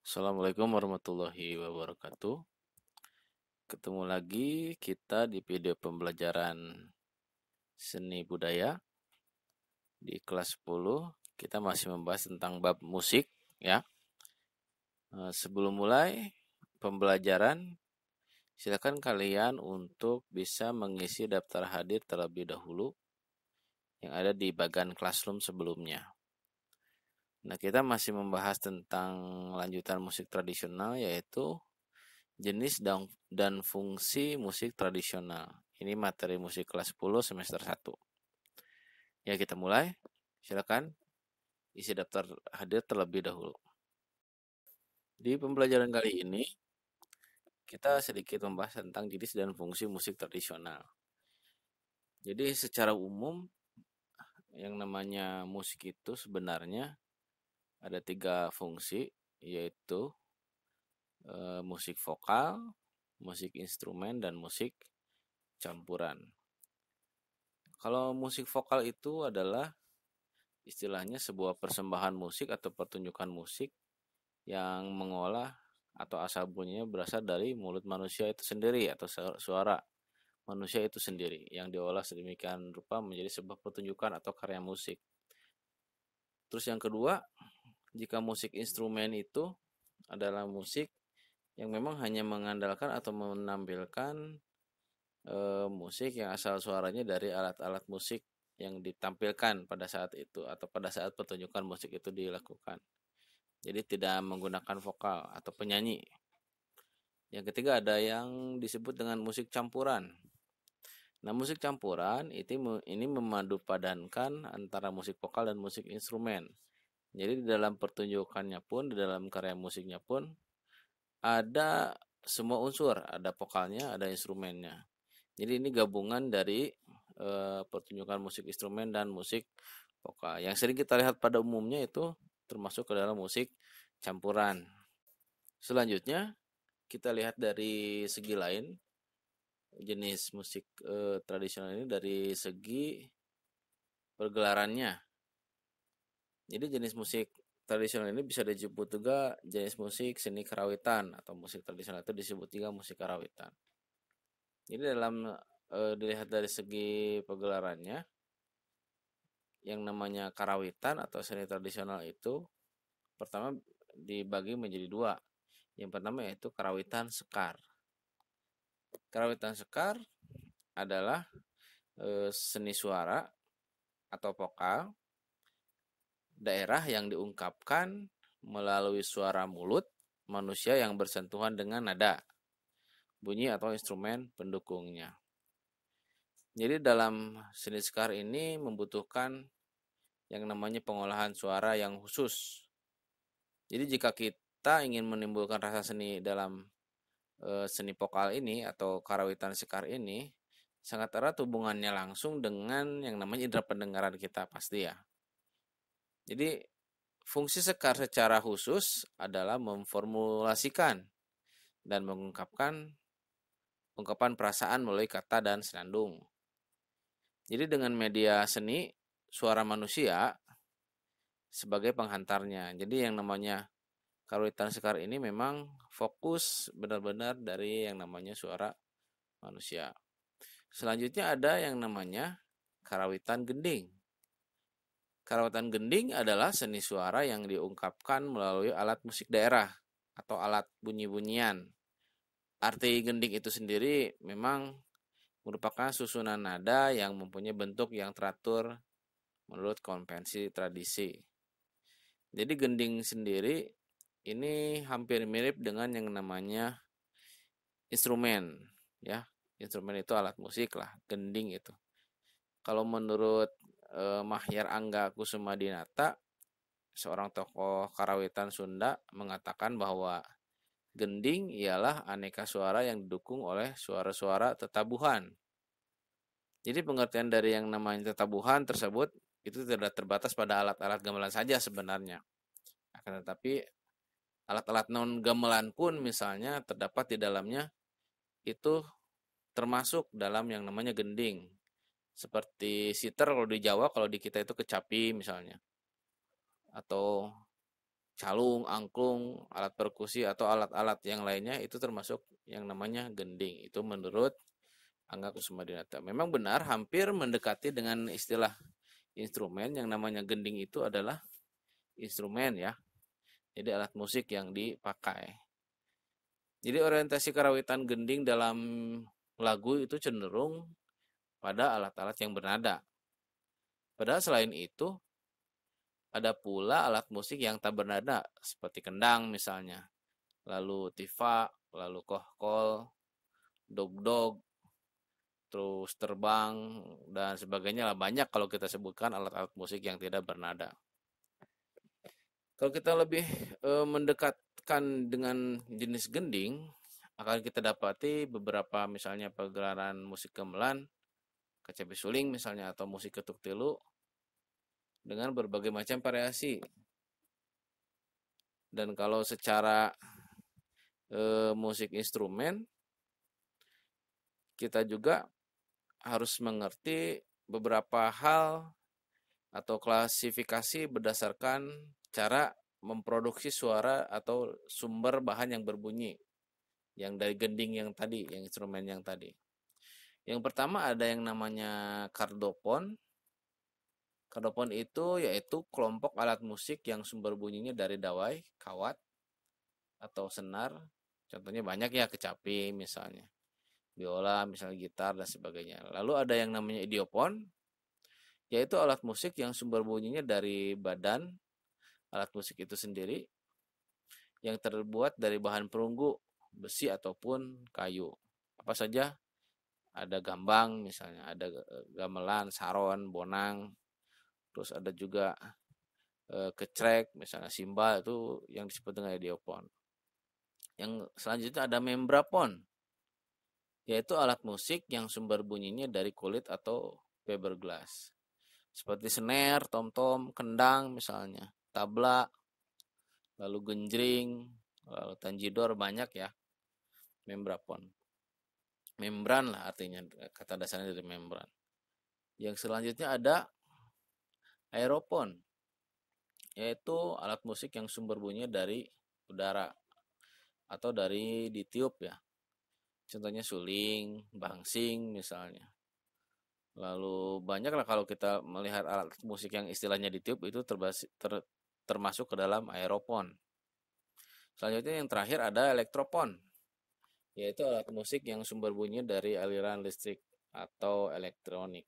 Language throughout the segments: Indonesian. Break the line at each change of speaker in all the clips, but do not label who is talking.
Assalamualaikum warahmatullahi wabarakatuh. Ketemu lagi kita di video pembelajaran seni budaya di kelas 10. Kita masih membahas tentang bab musik ya. Sebelum mulai pembelajaran, silakan kalian untuk bisa mengisi daftar hadir terlebih dahulu yang ada di bagian classroom sebelumnya. Nah, kita masih membahas tentang lanjutan musik tradisional yaitu jenis dan fungsi musik tradisional. Ini materi musik kelas 10 semester 1. Ya, kita mulai. Silakan isi daftar hadir terlebih dahulu. Di pembelajaran kali ini, kita sedikit membahas tentang jenis dan fungsi musik tradisional. Jadi secara umum, yang namanya musik itu sebenarnya ada 3 fungsi, yaitu musik vokal, musik instrumen, dan musik campuran. Kalau musik vokal itu adalah istilahnya sebuah persembahan musik atau pertunjukan musik yang mengolah atau asal bunyinya berasal dari mulut manusia itu sendiri atau suara manusia itu sendiri yang diolah sedemikian rupa menjadi sebuah pertunjukan atau karya musik. Terus yang kedua, jika musik instrumen itu adalah musik yang memang hanya mengandalkan atau menampilkan musik yang asal suaranya dari alat-alat musik yang ditampilkan pada saat itu atau pada saat pertunjukan musik itu dilakukan. Jadi tidak menggunakan vokal atau penyanyi. Yang ketiga ada yang disebut dengan musik campuran. Nah, musik campuran ini memadupadankan antara musik vokal dan musik instrumen. Jadi di dalam pertunjukannya pun, di dalam karya musiknya pun ada semua unsur, ada vokalnya, ada instrumennya. Jadi ini gabungan dari pertunjukan musik instrumen dan musik vokal. Yang sering kita lihat pada umumnya itu termasuk ke dalam musik campuran. Selanjutnya kita lihat dari segi lain jenis musik tradisional ini dari segi pergelarannya. Jadi jenis musik tradisional ini bisa disebut juga jenis musik seni karawitan atau musik tradisional itu disebut juga musik karawitan. Jadi dalam dilihat dari segi pergelarannya, yang namanya karawitan atau seni tradisional itu pertama dibagi menjadi dua. Yang pertama yaitu karawitan sekar. Karawitan sekar adalah seni suara atau vokal daerah yang diungkapkan melalui suara mulut manusia yang bersentuhan dengan nada, bunyi atau instrumen pendukungnya. Jadi dalam seni sekar ini membutuhkan yang namanya pengolahan suara yang khusus. Jadi jika kita ingin menimbulkan rasa seni dalam seni vokal ini atau karawitan sekar ini sangat erat hubungannya langsung dengan yang namanya indera pendengaran kita pasti ya. Jadi fungsi sekar secara khusus adalah memformulasikan dan mengungkapkan ungkapan perasaan melalui kata dan senandung. Jadi dengan media seni, suara manusia sebagai penghantarnya. Jadi yang namanya karawitan sekar ini memang fokus benar-benar dari yang namanya suara manusia. Selanjutnya ada yang namanya karawitan gending. Karawitan gending adalah seni suara yang diungkapkan melalui alat musik daerah atau alat bunyi-bunyian. Arti gending itu sendiri memang merupakan susunan nada yang mempunyai bentuk yang teratur menurut konvensi tradisi. Jadi gending sendiri ini hampir mirip dengan yang namanya instrumen, ya. Instrumen itu alat musik lah, gending itu. Kalau menurut Mahyar Angga Kusumadinata, seorang tokoh karawitan Sunda mengatakan bahwa gending ialah aneka suara yang didukung oleh suara-suara tetabuhan. Jadi pengertian dari yang namanya tetabuhan tersebut itu tidak terbatas pada alat-alat gamelan saja sebenarnya. Akan tetapi alat-alat non gamelan pun misalnya terdapat di dalamnya itu termasuk dalam yang namanya gending. Seperti siter kalau di Jawa, kalau di kita itu kecapi misalnya. Atau calung, angklung, alat perkusi atau alat-alat yang lainnya itu termasuk yang namanya gending. Itu menurut Angga Kussumadinata. Memang benar hampir mendekati dengan istilah instrumen. Yang namanya gending itu adalah instrumen ya. Jadi alat musik yang dipakai. Jadi orientasi karawitan gending dalam lagu itu cenderung pada alat-alat yang bernada. Padahal selain itu ada pula alat musik yang tak bernada seperti kendang misalnya, lalu tifa, lalu kohkol, dog-dog, terus terbang dan sebagainya lah, banyak kalau kita sebutkan alat-alat musik yang tidak bernada. Kalau kita lebih mendekatkan dengan jenis gending, akan kita dapati beberapa misalnya pagelaran musik gamelan, kecapi suling misalnya, atau musik ketuk tilu dengan berbagai macam variasi. Dan kalau secara musik instrumen, kita juga harus mengerti beberapa hal atau klasifikasi berdasarkan cara memproduksi suara atau sumber bahan yang berbunyi, yang dari gending yang tadi, yang instrumen yang tadi. Yang pertama ada yang namanya kardopon. Kardopon itu yaitu kelompok alat musik yang sumber bunyinya dari dawai, kawat, atau senar. Contohnya banyak ya, kecapi misalnya, biola misalnya, gitar dan sebagainya. Lalu ada yang namanya idiopon, yaitu alat musik yang sumber bunyinya dari badan alat musik itu sendiri, yang terbuat dari bahan perunggu, besi ataupun kayu. Apa saja? Ada gambang misalnya, ada gamelan, saron, bonang, terus ada juga kecrek misalnya, simbal, itu yang disebut dengan idiopon. Yang selanjutnya ada membrapon, yaitu alat musik yang sumber bunyinya dari kulit atau fiberglass, seperti snare, tom-tom, kendang misalnya, tabla, lalu genjring, lalu tanjidor, banyak ya. Membrapon, membran lah artinya, kata dasarnya dari membran. Yang selanjutnya ada aeropon, yaitu alat musik yang sumber bunyinya dari udara atau dari ditiup ya. Contohnya suling, bangsing misalnya. Lalu banyaklah kalau kita melihat alat musik yang istilahnya ditiup itu termasuk ke dalam aeropon. Selanjutnya yang terakhir ada elektropon, yaitu alat musik yang sumber bunyinya dari aliran listrik atau elektronik.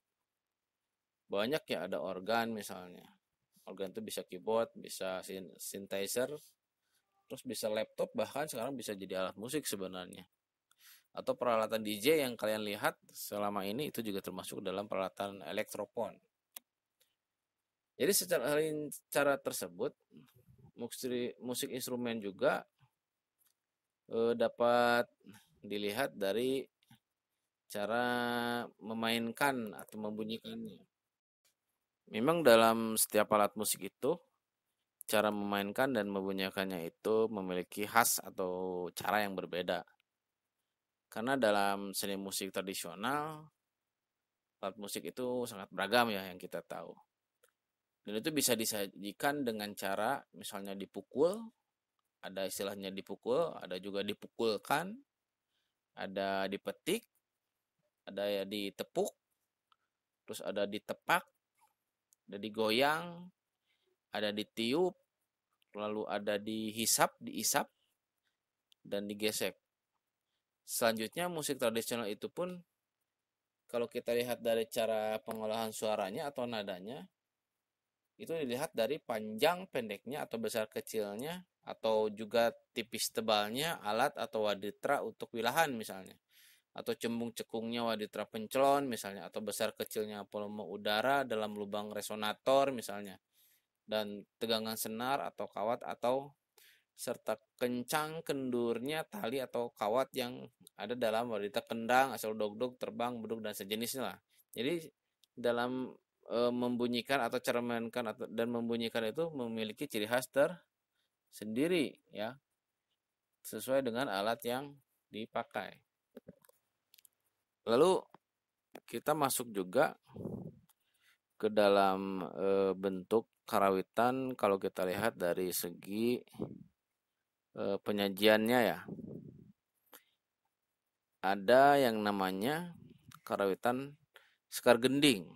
Banyak ya, ada organ misalnya. Organ itu bisa keyboard, bisa synthesizer, terus bisa laptop, bahkan sekarang bisa jadi alat musik sebenarnya. Atau peralatan DJ yang kalian lihat selama ini itu juga termasuk dalam peralatan elektropon. Jadi secara cara tersebut musik instrumen juga dapat dilihat dari cara memainkan atau membunyikannya. Memang dalam setiap alat musik itu cara memainkan dan membunyikannya itu memiliki khas atau cara yang berbeda. Karena dalam seni musik tradisional, alat musik itu sangat beragam ya yang kita tahu. Dan itu bisa disajikan dengan cara misalnya dipukul, ada istilahnya dipukul, ada juga dipukulkan, ada dipetik, ada ya ditepuk, terus ada ditepak, ada digoyang, ada ditiup, lalu ada dihisap, diisap, dan digesek. Selanjutnya musik tradisional itu pun kalau kita lihat dari cara pengolahan suaranya atau nadanya, itu dilihat dari panjang pendeknya atau besar kecilnya, atau juga tipis tebalnya alat atau waditra untuk wilahan misalnya, atau cembung cekungnya waditra pencelon misalnya, atau besar kecilnya volume udara dalam lubang resonator misalnya, dan tegangan senar atau kawat, atau serta kencang kendurnya tali atau kawat yang ada dalam waditra kendang, asal dog-dog, terbang, beduk, dan sejenisnya lah. Jadi dalam membunyikan atau cara memainkan dan membunyikan itu memiliki ciri khas tersendiri ya, sesuai dengan alat yang dipakai. Lalu kita masuk juga ke dalam bentuk karawitan kalau kita lihat dari segi penyajiannya ya. Ada yang namanya karawitan sekar gending.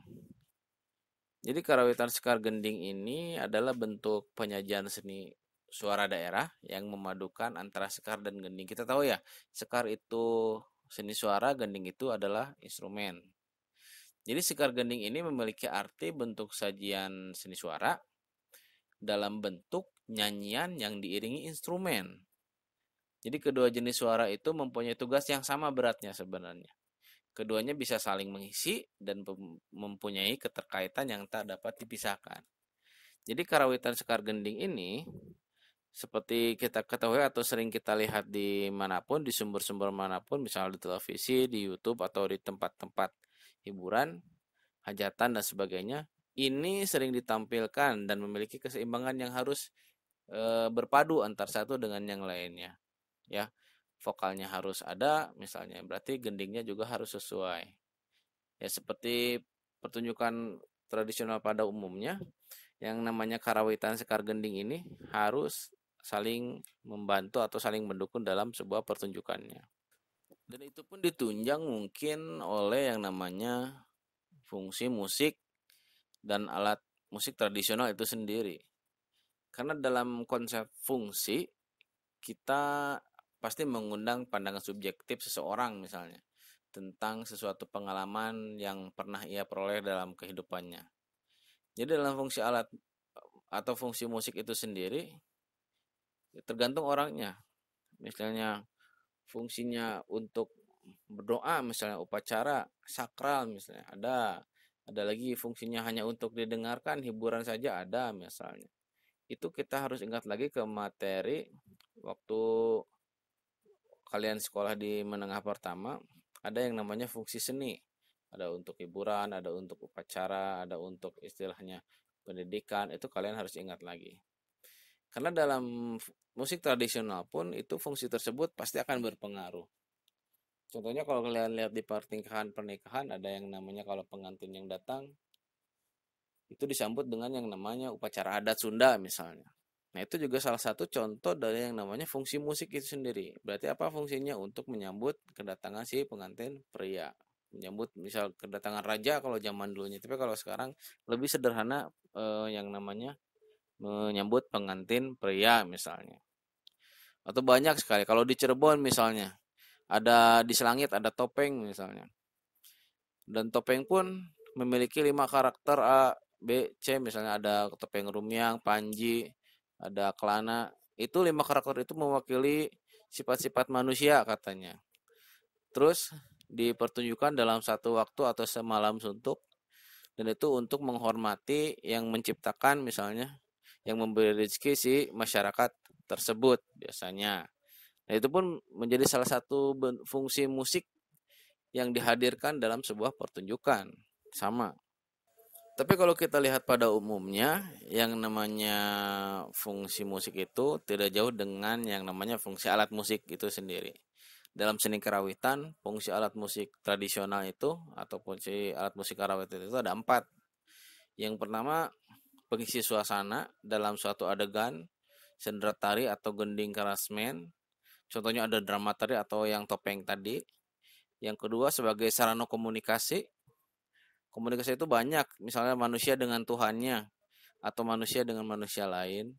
Jadi karawitan sekar gending ini adalah bentuk penyajian seni suara daerah yang memadukan antara sekar dan gending. Kita tahu ya, sekar itu seni suara, gending itu adalah instrumen. Jadi sekar gending ini memiliki arti bentuk sajian seni suara dalam bentuk nyanyian yang diiringi instrumen. Jadi kedua jenis suara itu mempunyai tugas yang sama beratnya sebenarnya. Keduanya bisa saling mengisi dan mempunyai keterkaitan yang tak dapat dipisahkan. Jadi karawitan sekar gending ini seperti kita ketahui atau sering kita lihat di manapun, di sumber-sumber manapun, misalnya di televisi, di YouTube atau di tempat-tempat hiburan, hajatan dan sebagainya, ini sering ditampilkan dan memiliki keseimbangan yang harus berpadu antar satu dengan yang lainnya. Ya, vokalnya harus ada, misalnya, berarti gendingnya juga harus sesuai. Ya, seperti pertunjukan tradisional pada umumnya, yang namanya karawitan sekar gending ini harus saling membantu atau saling mendukung dalam sebuah pertunjukannya. Dan itu pun ditunjang mungkin oleh yang namanya fungsi musik dan alat musik tradisional itu sendiri. Karena dalam konsep fungsi, kita pasti mengundang pandangan subjektif seseorang misalnya tentang sesuatu pengalaman yang pernah ia peroleh dalam kehidupannya. Jadi dalam fungsi alat atau fungsi musik itu sendiri tergantung orangnya. Misalnya fungsinya untuk berdoa, misalnya upacara sakral misalnya ada lagi fungsinya hanya untuk didengarkan, hiburan saja ada misalnya. Itu kita harus ingat lagi ke materi waktu kalian sekolah di menengah pertama, ada yang namanya fungsi seni. Ada untuk hiburan, ada untuk upacara, ada untuk istilahnya pendidikan, itu kalian harus ingat lagi. Karena dalam musik tradisional pun itu fungsi tersebut pasti akan berpengaruh. Contohnya kalau kalian lihat di pernikahan ada yang namanya kalau pengantin yang datang itu disambut dengan yang namanya upacara adat Sunda misalnya. Nah, itu juga salah satu contoh dari yang namanya fungsi musik itu sendiri. Berarti apa fungsinya? Untuk menyambut kedatangan si pengantin pria. Menyambut misal kedatangan raja kalau zaman dulunya. Tapi kalau sekarang lebih sederhana yang namanya menyambut pengantin pria misalnya. Atau banyak sekali. Kalau di Cirebon misalnya, ada di Selangit ada topeng misalnya. Dan topeng pun memiliki 5 karakter A, B, C, misalnya ada topeng Rumiang, Panji, ada Kelana. Itu 5 karakter itu mewakili sifat-sifat manusia katanya. Terus dipertunjukkan dalam satu waktu atau semalam suntuk, dan itu untuk menghormati yang menciptakan misalnya, yang memberi rezeki si masyarakat tersebut biasanya. Nah, itu pun menjadi salah satu fungsi musik yang dihadirkan dalam sebuah pertunjukan. Sama. Tapi kalau kita lihat pada umumnya, yang namanya fungsi musik itu tidak jauh dengan yang namanya fungsi alat musik itu sendiri. Dalam seni karawitan, fungsi alat musik tradisional itu atau fungsi alat musik karawitan itu ada 4. Yang pertama, pengisi suasana dalam suatu adegan, sendera tari atau gending karasmen. Contohnya ada drama tari atau yang topeng tadi. Yang kedua, sebagai sarana komunikasi. Komunikasi itu banyak, misalnya manusia dengan Tuhannya, atau manusia dengan manusia lain,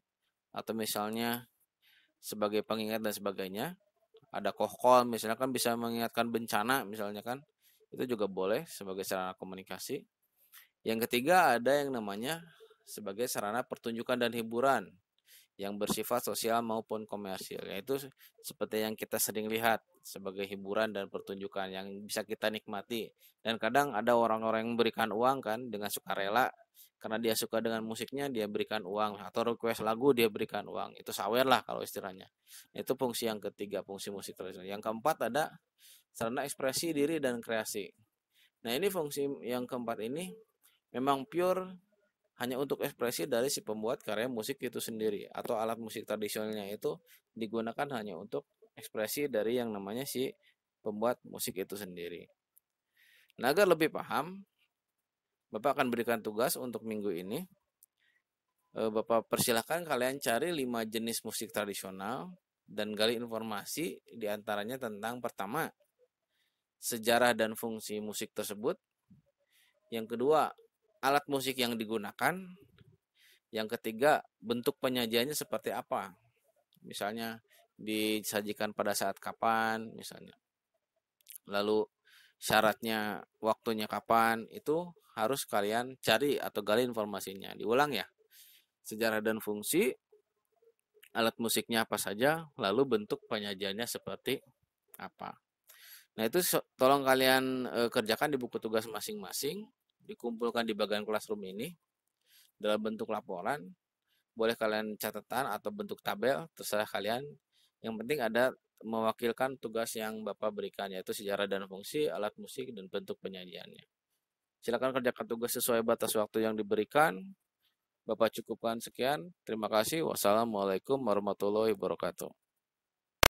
atau misalnya sebagai pengingat dan sebagainya. Ada kohkol, misalnya kan bisa mengingatkan bencana, misalnya kan, itu juga boleh sebagai sarana komunikasi. Yang ketiga ada yang namanya sebagai sarana pertunjukan dan hiburan yang bersifat sosial maupun komersil, yaitu seperti yang kita sering lihat sebagai hiburan dan pertunjukan yang bisa kita nikmati. Dan kadang ada orang-orang yang memberikan uang kan dengan sukarela karena dia suka dengan musiknya, dia berikan uang, atau request lagu dia berikan uang. Itu sawer lah kalau istilahnya. Itu fungsi yang ketiga, fungsi musik tradisional. Yang keempat ada sarana ekspresi diri dan kreasi. Nah, ini fungsi yang keempat ini memang pure hanya untuk ekspresi dari si pembuat karya musik itu sendiri, atau alat musik tradisionalnya itu digunakan hanya untuk ekspresi dari yang namanya si pembuat musik itu sendiri. Nah, agar lebih paham, Bapak akan berikan tugas untuk minggu ini. Bapak persilahkan kalian cari 5 jenis musik tradisional dan gali informasi diantaranya tentang pertama, sejarah dan fungsi musik tersebut. Yang kedua, alat musik yang digunakan. Yang ketiga, bentuk penyajiannya seperti apa. Misalnya disajikan pada saat kapan misalnya. Lalu syaratnya waktunya kapan, itu harus kalian cari atau gali informasinya. Diulang ya. Sejarah dan fungsi, alat musiknya apa saja, lalu bentuk penyajiannya seperti apa. Nah, itu tolong kalian kerjakan di buku tugas masing-masing, dikumpulkan di bagian classroom ini dalam bentuk laporan. Boleh kalian catatan atau bentuk tabel, terserah kalian. Yang penting ada mewakilkan tugas yang Bapak berikan, yaitu sejarah dan fungsi, alat musik, dan bentuk penyajiannya. Silakan kerjakan tugas sesuai batas waktu yang diberikan. Bapak cukupkan sekian. Terima kasih. Wassalamualaikum warahmatullahi wabarakatuh.